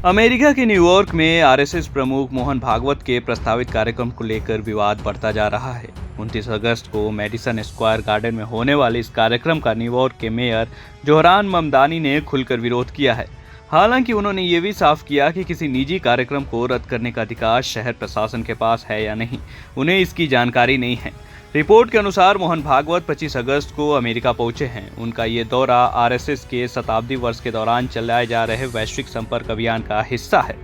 America के New York में RSS प्रमुख मोहन भागवत के प्रस्तावित कार्यक्रम को लेकर विवाद बढ़ता जा रहा है। 29 अगस्त को मैडिसन स्क्वायर गार्डन में होने वाले इस कार्यक्रम का न्यूयॉर्क के मेयर जोहरान ममदानी ने खुलकर विरोध किया है। हालांकि उन्होंने ये भी साफ किया कि किसी निजी कार्यक्रम को रद्द करने का अधिकार शहर प्रशासन के पास है या नहीं, उन्हें इसकी जानकारी नहीं है। रिपोर्ट के अनुसार मोहन भागवत 25 अगस्त को अमेरिका पहुंचे हैं। उनका ये दौरा आरएसएस के शताब्दी वर्ष के दौरान चलाए जा रहे वैश्विक संपर्क अभियान का हिस्सा है।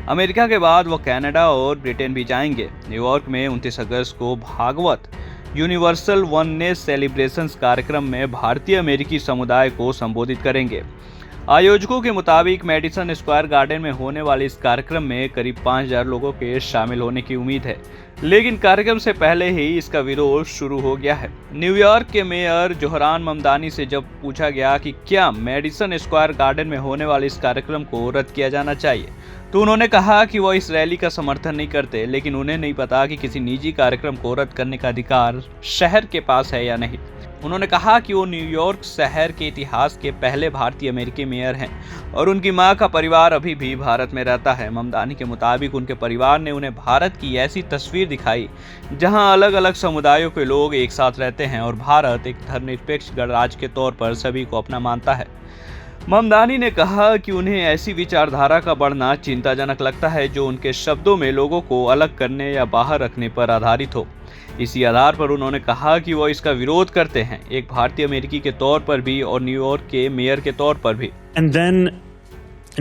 अमेरिका के बाद वो कनाडा और ब्रिटेन भी जाएंगे। न्यूयॉर्क में 29 अगस्त को भागवत यूनिवर्सल वननेस सेलिब्रेशंस कार्यक्रम में भारतीय अमेरिकी समुदाय को संबोधित करेंगे। आयोजकों के मुताबिक मैडिसन स्क्वायर गार्डन में होने वाले इस कार्यक्रम में करीब 5000 लोगों के शामिल होने की उम्मीद है, लेकिन कार्यक्रम से पहले ही इसका विरोध शुरू हो गया है। न्यूयॉर्क के मेयर जोहरान ममदानी से जब पूछा गया कि क्या मैडिसन स्क्वायर गार्डन में होने वाले इस कार्यक्रम को रद्द किया जाना चाहिए, तो उन्होंने कहा कि वो इस रैली का समर्थन नहीं करते, लेकिन उन्हें नहीं पता कि किसी निजी कार्यक्रम को रद्द करने का अधिकार शहर के पास है या नहीं। उन्होंने कहा कि वो न्यूयॉर्क शहर के इतिहास के पहले भारतीय अमेरिकी मेयर हैं और उनकी मां का परिवार अभी भी भारत में रहता है। ममदानी के मुताबिक उनके परिवार ने उन्हें भारत की ऐसी तस्वीर दिखाई जहां अलग अलग समुदायों के लोग एक साथ रहते हैं और भारत एक धर्मनिरपेक्ष गणराज्य के तौर पर सभी को अपना मानता है। ममदानी ने कहा कि उन्हें ऐसी विचारधारा का बढ़ना चिंताजनक लगता है जो उनके शब्दों में लोगों को अलग करने या बाहर रखने पर आधारित हो। इसी आधार पर उन्होंने कहा कि वो इसका विरोध करते हैं, एक भारतीय अमेरिकी के तौर पर भी और न्यूयॉर्क के मेयर के तौर पर भी। And then,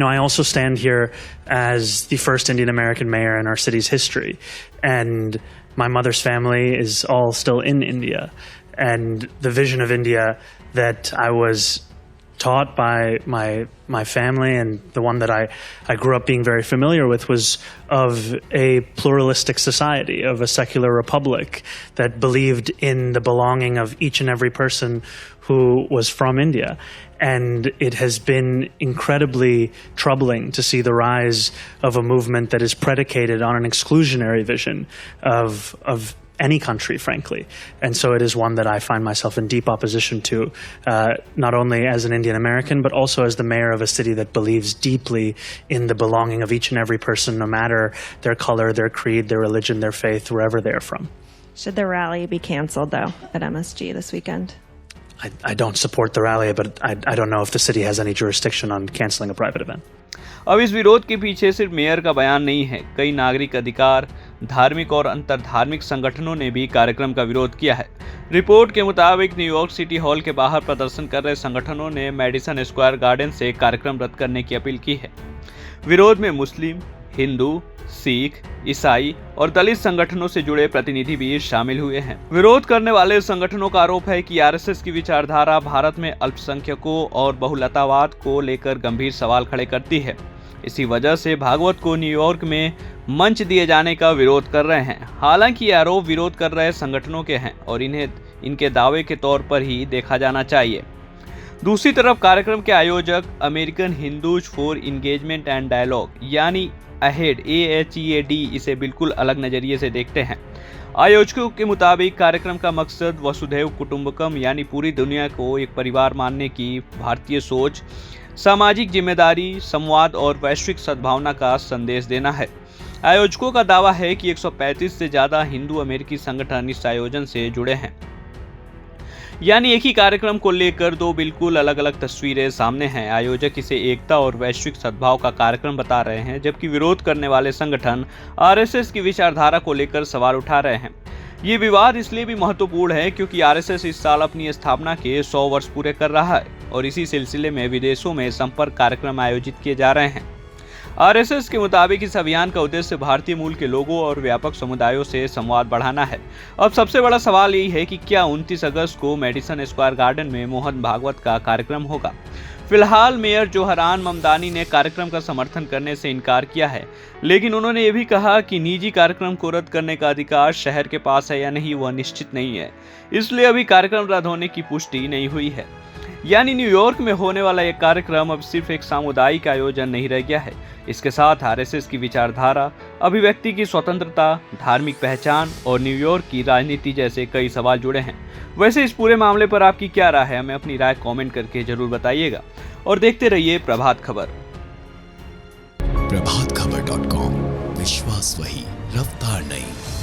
I also stand here as the first Indian American mayor in our city's history, and my mother's family is all still in India, and the vision of India that I was taught by my family and the one that I grew up being very familiar with was of a pluralistic society, of a secular republic that believed in the belonging of each and every person who was from India. And it has been incredibly troubling to see the rise of a movement that is predicated on an exclusionary vision of any country, frankly. And so it is one that I find myself in deep opposition to, not only as an Indian American, but also as the mayor of a city that believes deeply in the belonging of each and every person, no matter their color, their creed, their religion, their faith, wherever they're from. Should the rally be canceled, though, at MSG this weekend? I don't support the rally, but I don't know if the city has any jurisdiction on canceling a private event. अब इस विरोध के पीछे सिर्फ mayor का बयान नहीं है। कई नागरिक अधिकार, धार्मिक और अंतरधार्मिक संगठनों ने भी कार्यक्रम का विरोध किया है। रिपोर्ट के मुताबिक न्यूयॉर्क सिटी हॉल के बाहर प्रदर्शन कर रहे संगठनों ने मैडिसन स्क्वायर गार्डन से कार्यक्रम रद्द करने की अपील की है। विरोध में मुस्लिम, हिंदू, सिख, ईसाई और दलित संगठनों से जुड़े प्रतिनिधि भी शामिल हुए हैं। विरोध करने वाले संगठनों का आरोप है कि आरएसएस की विचारधारा भारत में अल्पसंख्यकों और बहुलतावाद को लेकर गंभीर सवाल खड़े करती है। इसी वजह से भागवत को न्यूयॉर्क में मंच दिए जाने का विरोध कर रहे हैं। हालांकि ये आरोप विरोध कर रहे संगठनों के हैं और इन्हें इनके दावे के तौर पर ही देखा जाना चाहिए। दूसरी तरफ कार्यक्रम के आयोजक American Hindus for engagement and dialogue यानी अहेड AHEAD इसे बिल्कुल अलग नजरिए से देखते हैं। आयोजकों के मुताबिक कार्यक्रम का मकसद वसुधैव कुटुंबकम यानी पूरी दुनिया को एक परिवार मानने की भारतीय सोच, सामाजिक जिम्मेदारी, संवाद और वैश्विक सद्भावना का संदेश देना है। आयोजकों का दावा है कि 135 से ज्यादा हिंदू अमेरिकी संगठन इस आयोजन से जुड़े हैं, यानी एक ही कार्यक्रम को लेकर दो बिल्कुल अलग अलग तस्वीरें सामने हैं। आयोजक इसे एकता और वैश्विक सद्भाव का कार्यक्रम बता रहे हैं, जबकि विरोध करने वाले संगठन आरएसएस की विचारधारा को लेकर सवाल उठा रहे हैं। ये विवाद इसलिए भी महत्वपूर्ण है क्योंकि आरएसएस इस साल अपनी स्थापना के 100 वर्ष पूरे कर रहा है और इसी सिलसिले में विदेशों में संपर्क कार्यक्रम आयोजित किए जा रहे हैं। आरएसएस के मुताबिक इस अभियान का उद्देश्य भारतीय मूल के लोगों और व्यापक समुदायों से संवाद बढ़ाना है। अब सबसे बड़ा सवाल यही है कि क्या 29 अगस्त को मैडिसन स्क्वायर गार्डन में मोहन भागवत का कार्यक्रम होगा। फिलहाल मेयर जोहरान ममदानी ने कार्यक्रम का समर्थन करने से इनकार किया है, लेकिन उन्होंने ये भी कहा कि निजी कार्यक्रम को रद्द करने का अधिकार शहर के पास है या नहीं वह निश्चित नहीं है, इसलिए अभी कार्यक्रम रद्द होने की पुष्टि नहीं हुई है। यानी न्यूयॉर्क में होने वाला यह कार्यक्रम अब सिर्फ एक सामुदायिक आयोजन नहीं रह गया है। इसके साथ आरएसएस की विचारधारा, अभिव्यक्ति की स्वतंत्रता, धार्मिक पहचान और न्यूयॉर्क की राजनीति जैसे कई सवाल जुड़े हैं। वैसे इस पूरे मामले पर आपकी क्या राय है, हमें अपनी राय कमेंट करके जरूर बताइएगा और देखते रहिए प्रभात खबर। प्रभातखबर.com, विश्वास वही, रफ्तार नहीं।